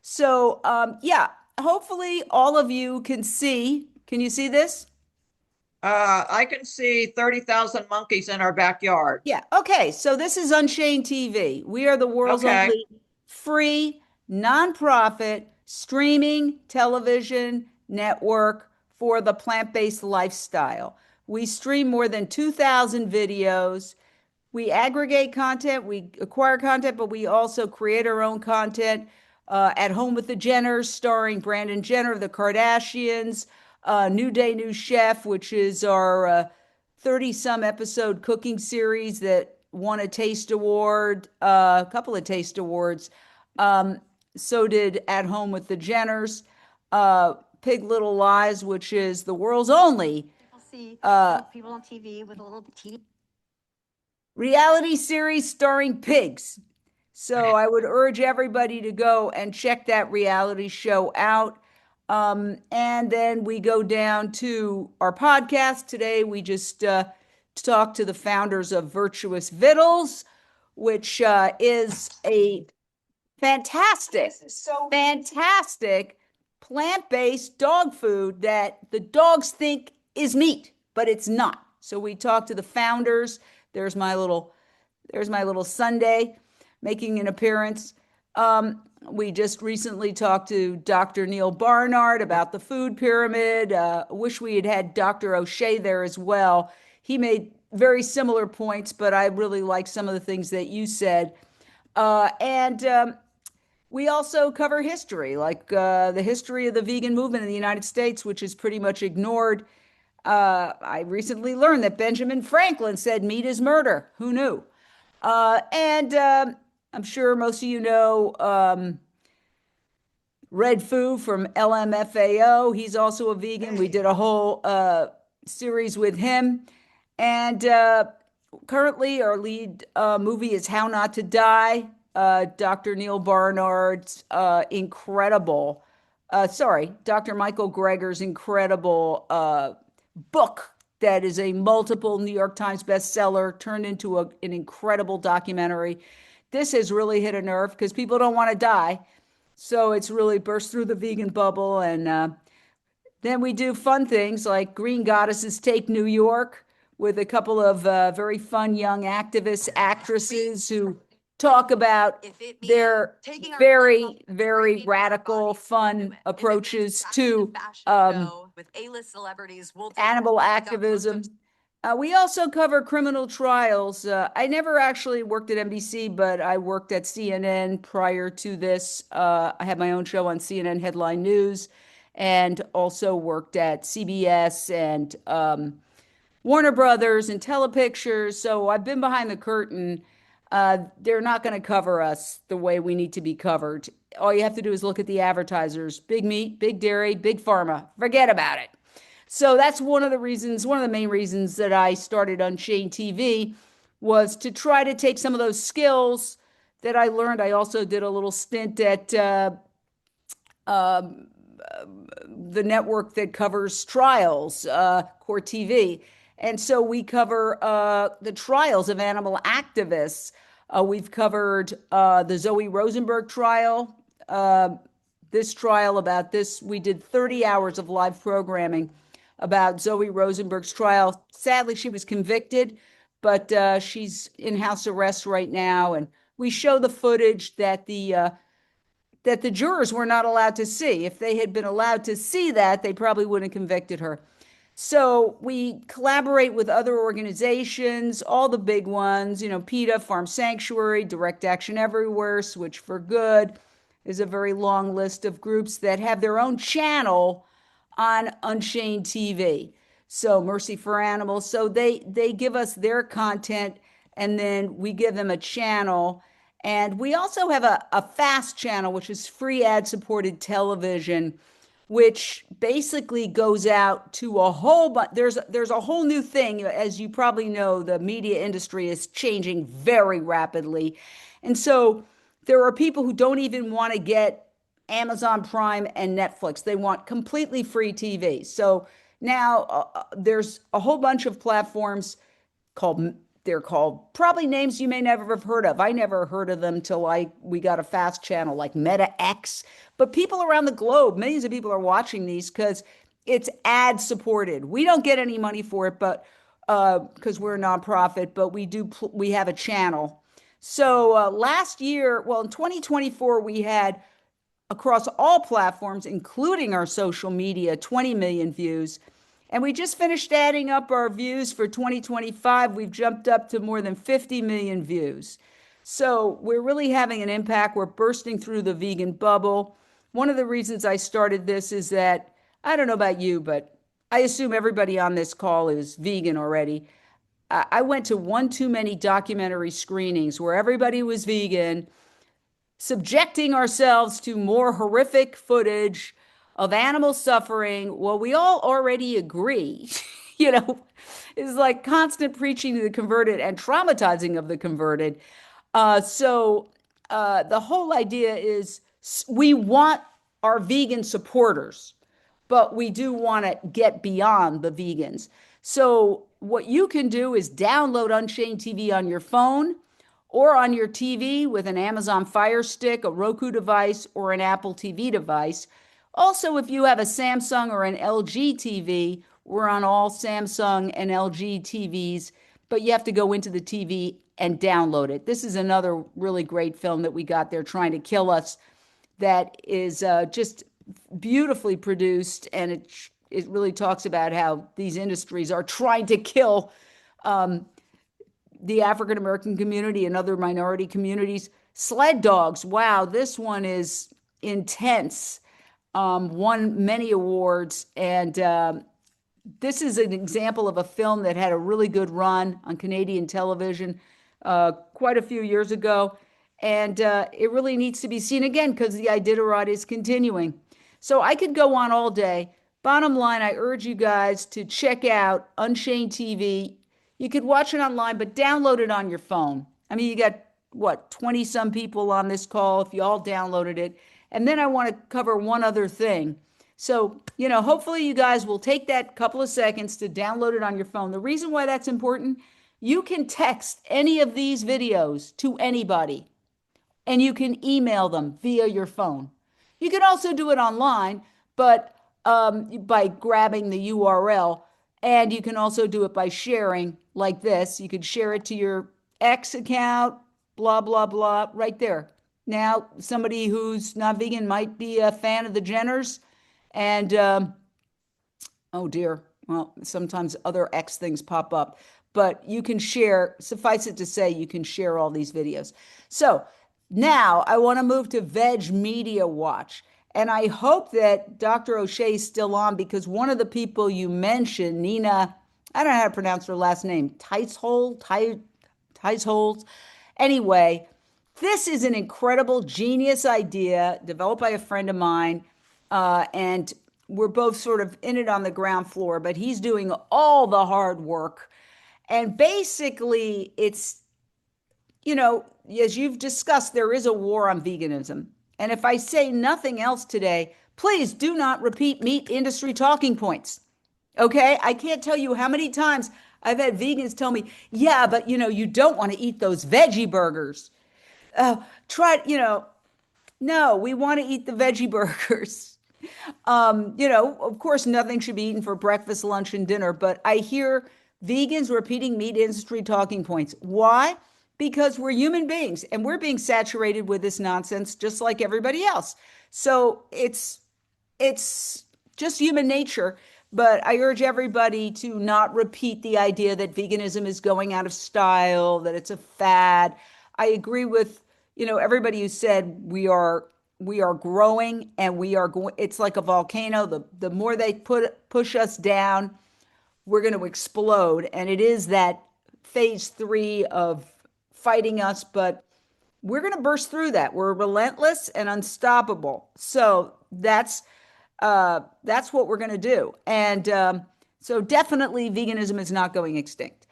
So, yeah, hopefully all of you can see. Can you see this? I can see 30,000 monkeys in our backyard. Yeah. Okay. So this is Unchained TV. We are the world's Okay. only free, nonprofit streaming television network for the plant-based lifestyle. We stream more than 2,000 videos. We aggregate content, we acquire content, but we also create our own content. At Home with the Jenners, starring Brandon Jenner, the Kardashians, New Day, New Chef, which is our 30 some episode cooking series that won a taste award, a couple of taste awards. Um, so did At Home with the Jenners. Pig Little Lies, which is the world's only See uh, people on TV with a little teeny reality series starring pigs. So I would urge everybody to go and check that reality show out. And then we go down to our podcast. Today, we just talked to the founders of Virtuous Vittles, which is a fantastic, fantastic plant-based dog food that the dogs think is meat, but it's not. So we talked to the founders. There's my little, there's my little Sunday making an appearance. We just recently talked to Dr. Neil Barnard about the food pyramid. Wish we had had Dr. O'Shea there as well. He made very similar points, but I really like some of the things that you said. And we also cover history, like the history of the vegan movement in the United States, which is pretty much ignored. I recently learned that Benjamin Franklin said meat is murder. Who knew? And I'm sure most of you know Red Foo from LMFAO. He's also a vegan. We did a whole series with him. And currently, our lead movie is How Not to Die. Dr. Neil Barnard's incredible, Dr. Michael Greger's incredible book that is a multiple New York Times bestseller turned into an incredible documentary. This has really hit a nerve because people don't want to die. So it's really burst through the vegan bubble. And then we do fun things like Green Goddesses Take New York with a couple of very fun young activist actresses who talk about their very, very radical, fun approaches to with A-list celebrities. animal activism. We also cover criminal trials. I never actually worked at NBC, but I worked at CNN prior to this. I had my own show on CNN Headline News and also worked at CBS and Warner Brothers and Telepictures. So I've been behind the curtain. They're not going to cover us the way we need to be covered. All you have to do is look at the advertisers: big meat, big dairy, big pharma. Forget about it. So that's one of the reasons, one of the main reasons that I started Unchained TV was to try to take some of those skills that I learned. I also did a little stint at um, the network that covers trials, Court TV. And so we cover the trials of animal activists. We've covered the Zoe Rosenberg trial. This trial about this, we did 30 hours of live programming about Zoe Rosenberg's trial. Sadly, she was convicted, but she's in house arrest right now. And we show the footage that the jurors were not allowed to see. If they had been allowed to see that, they probably wouldn't have convicted her. So we collaborate with other organizations, all the big ones, you know, PETA, Farm Sanctuary, Direct Action Everywhere, Switch for Good. Is a very long list of groups that have their own channel on Unchained TV. So Mercy for Animals. So they give us their content and then we give them a channel. And we also have a fast channel, which is free ad supported television, which basically goes out to a whole bunch. There's a whole new thing. As you probably know, the media industry is changing very rapidly. And so there are people who don't even want to get Amazon Prime and Netflix. They want completely free TV. So now there's a whole bunch of platforms called they're called, probably names you may never have heard of. I never heard of them till we got a fast channel like Meta X. But people around the globe, millions of people are watching these because it's ad supported. We don't get any money for it, but because we're a nonprofit, but we have a channel. So last year, well, in 2024, we had across all platforms, including our social media, 20 million views. And we just finished adding up our views for 2025. We've jumped up to more than 50 million views. So we're really having an impact. We're bursting through the vegan bubble. One of the reasons I started this is that, I don't know about you, but I assume everybody on this call is vegan already. I went to one too many documentary screenings where everybody was vegan, subjecting ourselves to more horrific footage of animal suffering. Well, we all already agree, you know, it's like constant preaching to the converted and traumatizing of the converted. So the whole idea is we want our vegan supporters, but we do want to get beyond the vegans. So what you can do is download Unchained TV on your phone or on your TV with an Amazon Fire Stick, a Roku device, or an Apple TV device. Also, if you have a Samsung or an LG TV, we're on all Samsung and LG TVs, but you have to go into the TV and download it. This is another really great film that we got there trying to kill us that is just beautifully produced, and it really talks about how these industries are trying to kill the African American community and other minority communities. Sled dogs. Wow, this one is intense. Won many awards, and this is an example of a film that had a really good run on Canadian television quite a few years ago, and it really needs to be seen again because the Iditarod is continuing. So I could go on all day. Bottom line, I urge you guys to check out Unchained TV. You could watch it online, but download it on your phone. I mean, you got, what, 20 some people on this call if you all downloaded it. And then I want to cover one other thing. So, you know, hopefully you guys will take that couple of seconds to download it on your phone. The reason why that's important, you can text any of these videos to anybody, and you can email them via your phone. You can also do it online, but by grabbing the URL, and you can also do it by sharing like this. You could share it to your X account, blah, blah, blah, right there. Now, somebody who's not vegan might be a fan of the Jenners, and oh dear, well, sometimes other X things pop up, but you can share, suffice it to say, you can share all these videos. So now I want to move to VegMediaWatch. And I hope that Dr. O'Shea is still on, because one of the people you mentioned, Nina, I don't know how to pronounce her last name, Teishold. Anyway, this is an incredible, genius idea developed by a friend of mine. And we're both sort of in it on the ground floor, but he's doing all the hard work. And basically, it's, you know, as you've discussed, there is a war on veganism. And if I say nothing else today, please do not repeat meat industry talking points. Okay? I can't tell you how many times I've had vegans tell me, yeah, but you know, you don't want to eat those veggie burgers. No, we want to eat the veggie burgers. You know, of course, nothing should be eaten for breakfast, lunch, and dinner, but I hear vegans repeating meat industry talking points. Why? Because we're human beings and we're being saturated with this nonsense just like everybody else. So it's just human nature. But I urge everybody to not repeat the idea that veganism is going out of style, that it's a fad. I agree with, you know, everybody who said we are growing, and we are going, it's like a volcano. The more they push us down, we're going to explode. And it is that phase 3 of fighting us, but we're going to burst through that. We're relentless and unstoppable. So that's what we're going to do. And so definitely veganism is not going extinct.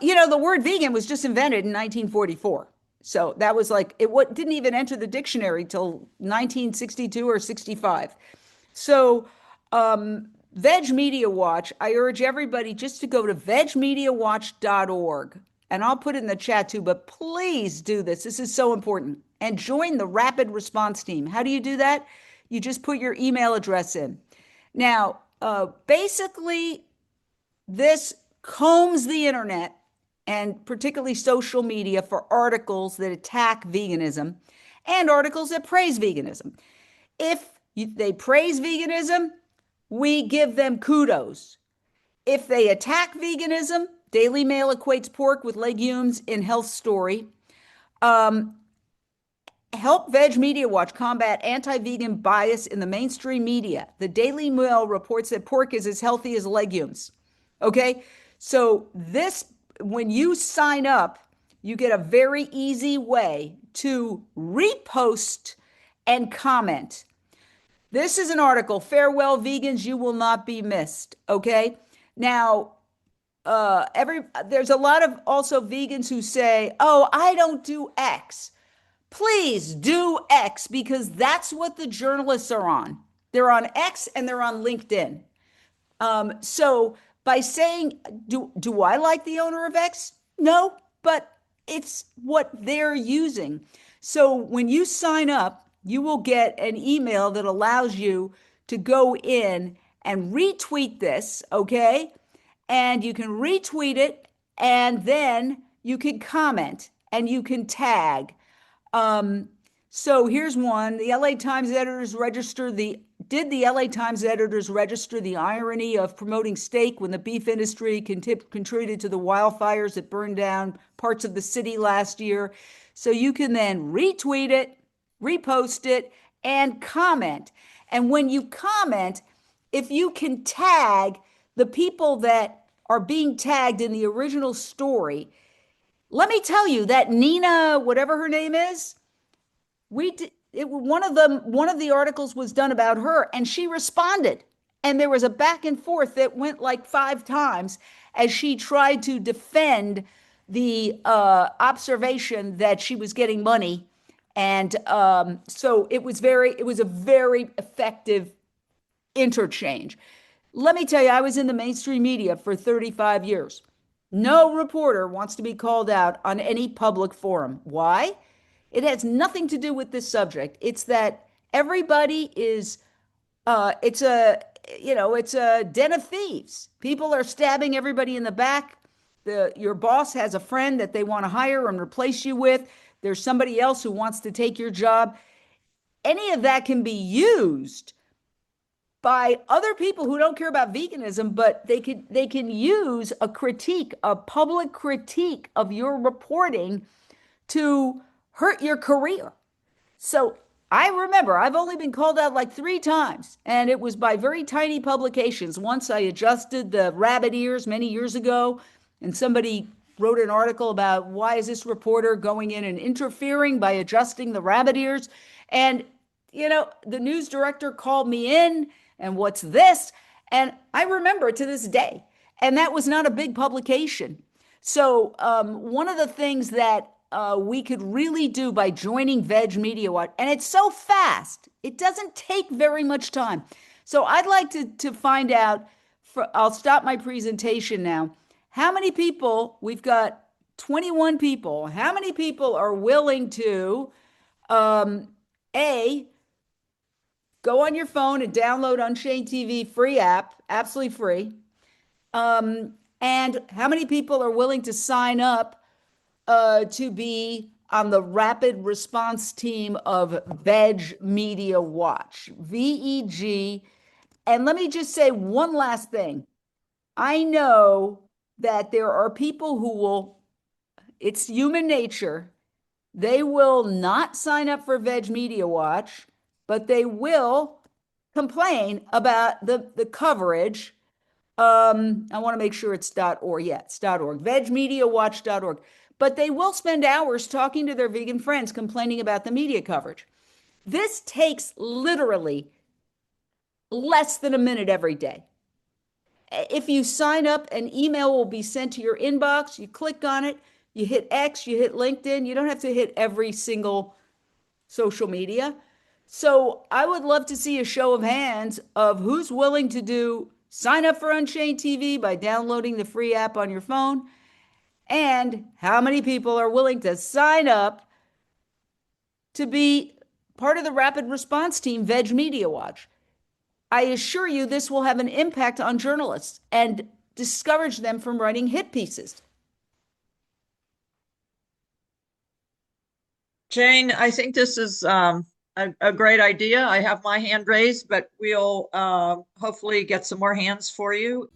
You know, the word vegan was just invented in 1944. So that was like, didn't even enter the dictionary till 1962 or 65. So VegMediaWatch, I urge everybody just to go to vegmediawatch.org. and I'll put it in the chat too, but please do this. This is so important. And join the rapid response team. How do you do that? You just put your email address in. Now, basically, this combs the internet and particularly social media for articles that attack veganism and articles that praise veganism. If they praise veganism, we give them kudos. If they attack veganism, Daily Mail equates pork with legumes in Health Story. Help VegMediaWatch combat anti-vegan bias in the mainstream media. The Daily Mail reports that pork is as healthy as legumes. Okay, so this, when you sign up, you get a very easy way to repost and comment. This is an article, Farewell Vegans, You Will Not Be Missed. Okay, now there's a lot of also vegans who say, oh, I don't do X. Please do X, because that's what the journalists are on. They're on X and they're on LinkedIn. So by saying, do I like the owner of X? No, but it's what they're using. So when you sign up, you will get an email that allows you to go in and retweet this, okay? And you can retweet it, and then you can comment and you can tag. So here's one. The LA Times editors did the LA Times editors register the irony of promoting steak when the beef industry contributed to the wildfires that burned down parts of the city last year? So you can then retweet it, repost it, and comment. And when you comment, if you can tag the people that are being tagged in the original story, let me tell you that Nina, whatever her name is, one of the articles was done about her, and she responded. And there was a back and forth that went like 5 times as she tried to defend the observation that she was getting money. And so it was a very effective interchange. Let me tell you, I was in the mainstream media for 35 years. No reporter wants to be called out on any public forum. Why? It has nothing to do with this subject. It's that everybody is, it's a den of thieves. People are stabbing everybody in the back. Your boss has a friend that they want to hire and replace you with. There's somebody else who wants to take your job. Any of that can be used by other people who don't care about veganism, but they can use a public critique of your reporting to hurt your career. So I remember I've only been called out like 3 times, and it was by very tiny publications. Once I adjusted the rabbit ears many years ago, and somebody wrote an article about why is this reporter going in and interfering by adjusting the rabbit ears. And, the news director called me in, and what's this? And I remember to this day. And that was not a big publication. So one of the things that we could really do by joining VegMediaWatch, and it's so fast, it doesn't take very much time. So I'd like to find out, I'll stop my presentation now, how many people, we've got 21 people, how many people are willing to, go on your phone and download Unchained TV free app, absolutely free. And how many people are willing to sign up to be on the rapid response team of VegMediaWatch, VEG. And let me just say one last thing. I know that there are people who it's human nature. They will not sign up for VegMediaWatch, but they will complain about the coverage. I want to make sure it's .org. Yeah, it's .org, VegMediaWatch.org. But they will spend hours talking to their vegan friends, complaining about the media coverage. This takes literally less than a minute every day. If you sign up, an email will be sent to your inbox. You click on it, you hit X, you hit LinkedIn. You don't have to hit every single social media. So I would love to see a show of hands of who's willing to sign up for Unchained TV by downloading the free app on your phone And how many people are willing to sign up to be part of the rapid response team, VegMediaWatch? I assure you this will have an impact on journalists and discourage them from writing hit pieces. Jane, I think this is a great idea. I have my hand raised, but we'll hopefully get some more hands for you.